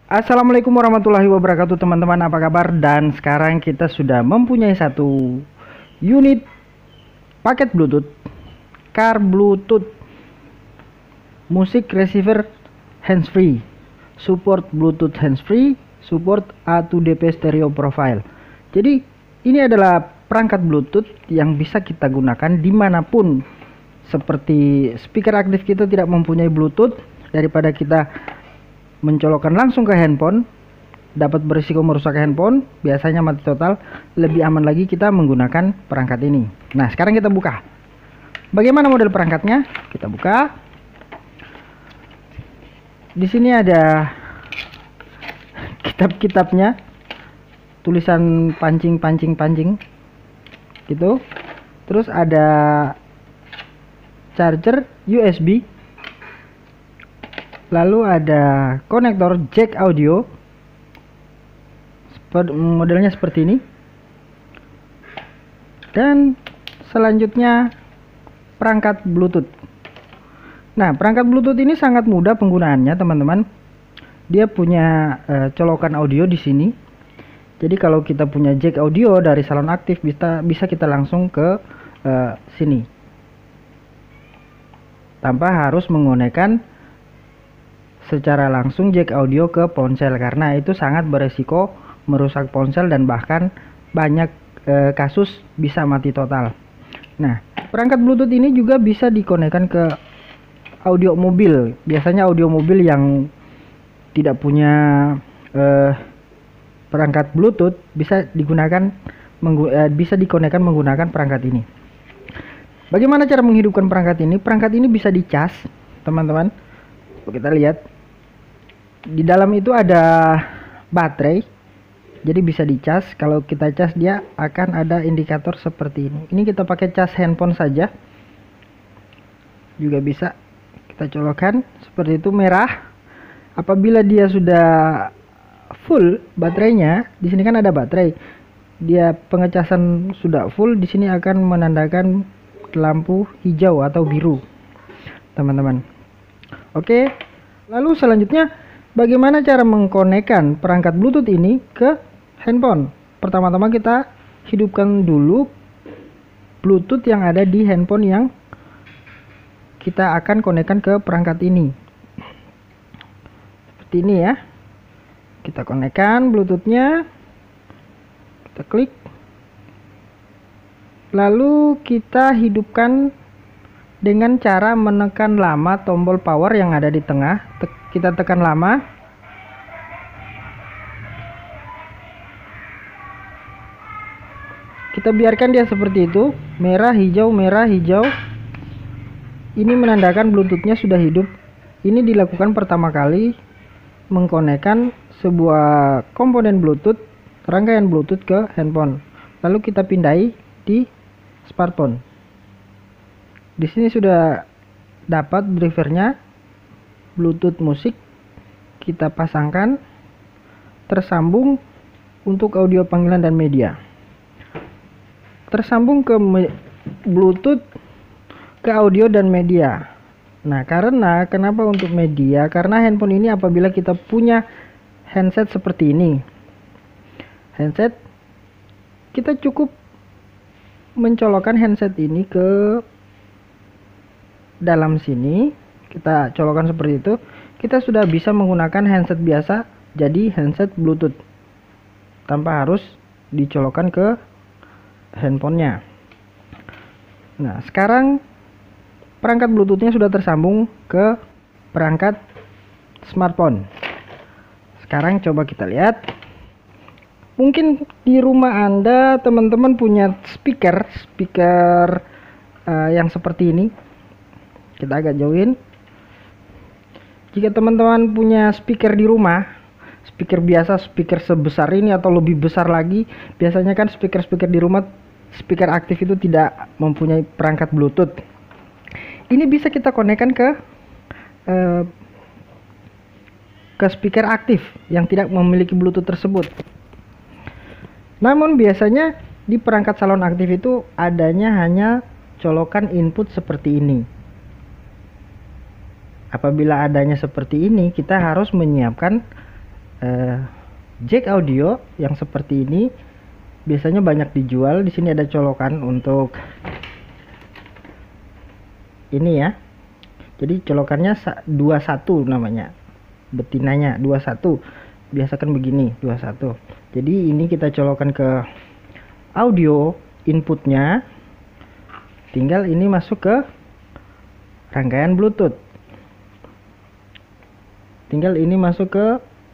Assalamualaikum warahmatullahi wabarakatuh teman-teman, apa kabar? Dan sekarang kita sudah mempunyai satu unit paket Bluetooth Car Bluetooth Music Receiver Handsfree, support Bluetooth Handsfree, support A2DP Stereo Profile. Jadi ini adalah perangkat Bluetooth yang bisa kita gunakan dimanapun. Seperti speaker aktif kita tidak mempunyai Bluetooth, daripada kita mencolokkan langsung ke handphone dapat berisiko merusak handphone, biasanya mati total. Lebih aman lagi kita menggunakan perangkat ini. Nah, sekarang kita buka. Bagaimana model perangkatnya? Kita buka. Di sini ada kitab-kitabnya, tulisan pancing gitu. Terus ada charger USB. Lalu ada konektor jack audio, modelnya seperti ini. Dan selanjutnya perangkat Bluetooth. Nah, perangkat Bluetooth ini sangat mudah penggunaannya, teman-teman. Dia punya colokan audio di sini. Jadi kalau kita punya jack audio dari salon aktif, bisa kita langsung ke sini tanpa harus menggunakan secara langsung jack audio ke ponsel, karena itu sangat beresiko merusak ponsel dan bahkan banyak kasus bisa mati total. Nah, perangkat Bluetooth ini juga bisa dikonekkan ke audio mobil. Biasanya audio mobil yang tidak punya perangkat Bluetooth bisa dikonekkan menggunakan perangkat ini. Bagaimana cara menghidupkan perangkat ini? Perangkat ini bisa dicas, teman-teman. Kita lihat di dalam itu ada baterai, jadi bisa dicas. Kalau kita cas, dia akan ada indikator seperti ini. Ini kita pakai cas handphone saja juga bisa. Kita colokkan seperti itu, merah. Apabila dia sudah full baterainya, di sini kan ada baterai, dia pengecasan sudah full, di sini akan menandakan lampu hijau atau biru, teman-teman. Oke, lalu selanjutnya bagaimana cara mengkonekkan perangkat Bluetooth ini ke handphone? Pertama-tama kita hidupkan dulu Bluetooth yang ada di handphone yang kita akan konekkan ke perangkat ini. Seperti ini ya. Kita konekkan Bluetoothnya. Kita klik. Lalu kita hidupkan dengan cara menekan lama tombol power yang ada di tengah. Kita tekan lama. Kita biarkan dia seperti itu, merah hijau merah hijau. Ini menandakan Bluetoothnya sudah hidup. Ini dilakukan pertama kali mengkonekkan sebuah komponen Bluetooth, rangkaian Bluetooth ke handphone. Lalu kita pindahi di smartphone. Di sini sudah dapat drivernya Bluetooth musik. Kita pasangkan, tersambung untuk audio panggilan dan media. Tersambung ke Bluetooth ke audio dan media. Nah, kenapa untuk media? Karena handphone ini apabila kita punya handset seperti ini, handset, kita cukup mencolokkan handset ini ke dalam sini. Kita colokkan seperti itu, kita sudah bisa menggunakan handset biasa jadi handset Bluetooth tanpa harus dicolokkan ke handphonenya. Nah, sekarang perangkat Bluetoothnya sudah tersambung ke perangkat smartphone. Sekarang coba kita lihat. Mungkin di rumah Anda, teman-teman punya speaker yang seperti ini. Kita agak jauhin. Jika teman-teman punya speaker di rumah, speaker biasa, speaker sebesar ini atau lebih besar lagi, biasanya kan speaker di rumah, speaker aktif itu tidak mempunyai perangkat Bluetooth. Ini bisa kita konekkan ke speaker aktif yang tidak memiliki Bluetooth tersebut. Namun biasanya di perangkat salon aktif itu adanya hanya colokan input seperti ini. Apabila adanya seperti ini, kita harus menyiapkan jack audio yang seperti ini biasanya banyak dijual. Di sini ada colokan untuk ini ya. Jadi colokannya 21 namanya, betinanya 21. Biasakan begini 21. Jadi ini kita colokan ke audio inputnya, tinggal ini masuk ke rangkaian Bluetooth. Tinggal ini masuk ke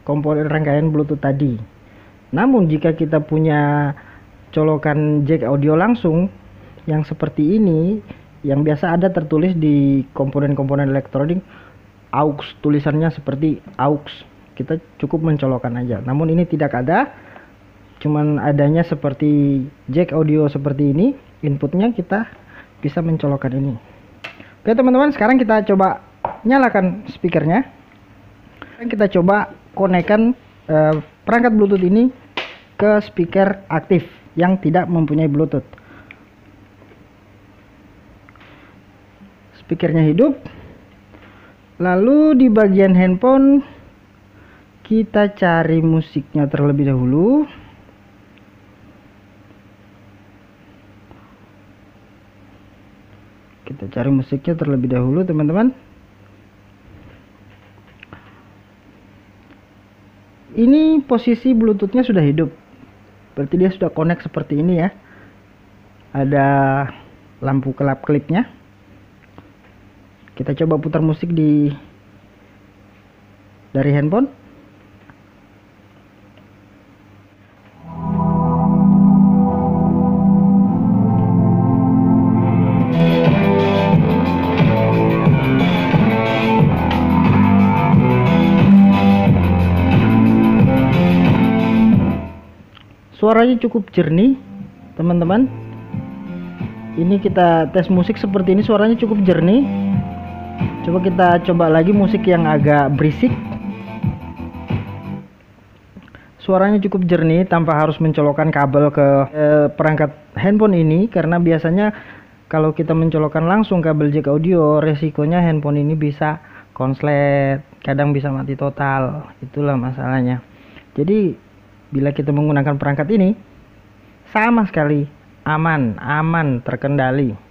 komponen rangkaian Bluetooth tadi. Namun jika kita punya colokan jack audio langsung yang seperti ini, yang biasa ada tertulis di komponen-komponen elektronik aux, tulisannya seperti aux, kita cukup mencolokkan aja. Namun ini tidak ada, cuman adanya seperti jack audio seperti ini, inputnya kita bisa mencolokkan ini. Oke teman-teman, sekarang kita coba nyalakan speakernya. Kita coba konekkan perangkat Bluetooth ini ke speaker aktif yang tidak mempunyai Bluetooth. Speakernya hidup. Lalu di bagian handphone kita cari musiknya terlebih dahulu. Kita cari musiknya terlebih dahulu teman-teman. Ini posisi Bluetoothnya sudah hidup, berarti dia sudah connect seperti ini ya. Ada lampu kelap-kelipnya. Kita coba putar musik dari handphone. Suaranya cukup jernih teman-teman. Ini kita tes musik seperti ini, suaranya cukup jernih. Coba kita coba lagi musik yang agak berisik. Suaranya cukup jernih tanpa harus mencolokkan kabel ke perangkat handphone ini, karena biasanya kalau kita mencolokkan langsung kabel jack audio, resikonya handphone ini bisa konslet, kadang bisa mati total. Itulah masalahnya. Jadi bila kita menggunakan perangkat ini sama sekali aman, terkendali.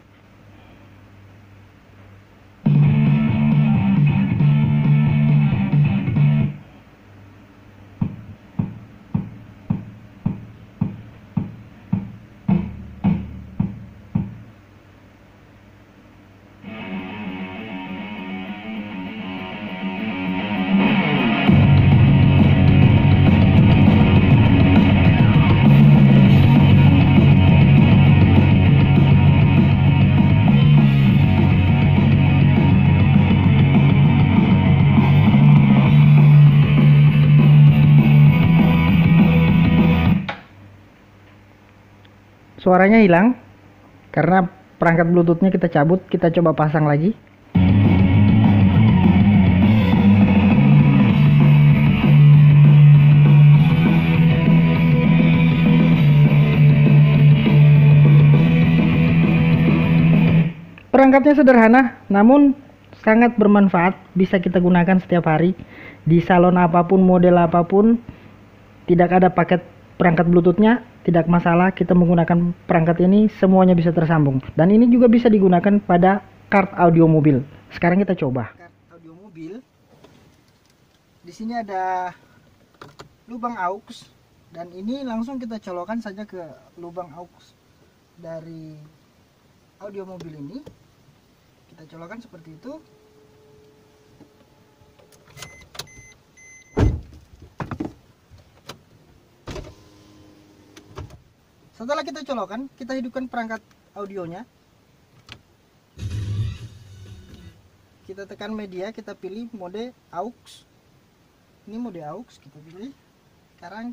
Suaranya hilang karena perangkat Bluetoothnya kita cabut. Kita coba pasang lagi. Perangkatnya sederhana namun sangat bermanfaat, bisa kita gunakan setiap hari di salon apapun, model apapun. Tidak ada paket perangkat Bluetoothnya, tidak masalah, kita menggunakan perangkat ini semuanya bisa tersambung. Dan ini juga bisa digunakan pada kart audio mobil. Sekarang kita coba. Kart audio mobil. Di sini ada lubang aux dan ini langsung kita colokkan saja ke lubang aux dari audio mobil ini. Kita colokkan seperti itu. Setelah kita colokan, kita hidupkan perangkat audionya. Kita tekan media, kita pilih mode aux. Ini mode aux, kita pilih. Sekarang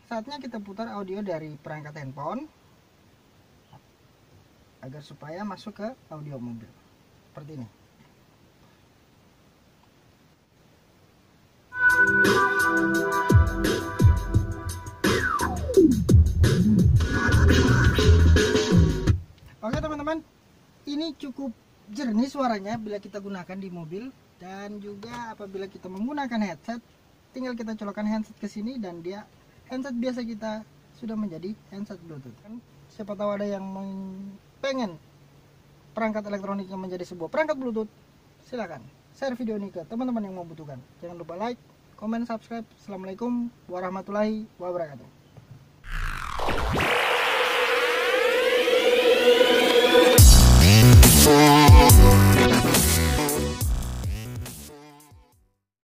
saatnya kita putar audio dari perangkat handphone agar supaya masuk ke audio mobil. Seperti ini. Oke teman-teman, ini cukup jernih suaranya bila kita gunakan di mobil, dan juga apabila kita menggunakan headset tinggal kita colokkan handset ke sini dan dia handset biasa kita sudah menjadi handset Bluetooth. Kan siapa tahu ada yang pengen perangkat elektronik yang menjadi sebuah perangkat Bluetooth, silakan share video ini ke teman-teman yang membutuhkan. Jangan lupa like, comment, subscribe. Assalamualaikum warahmatullahi wabarakatuh.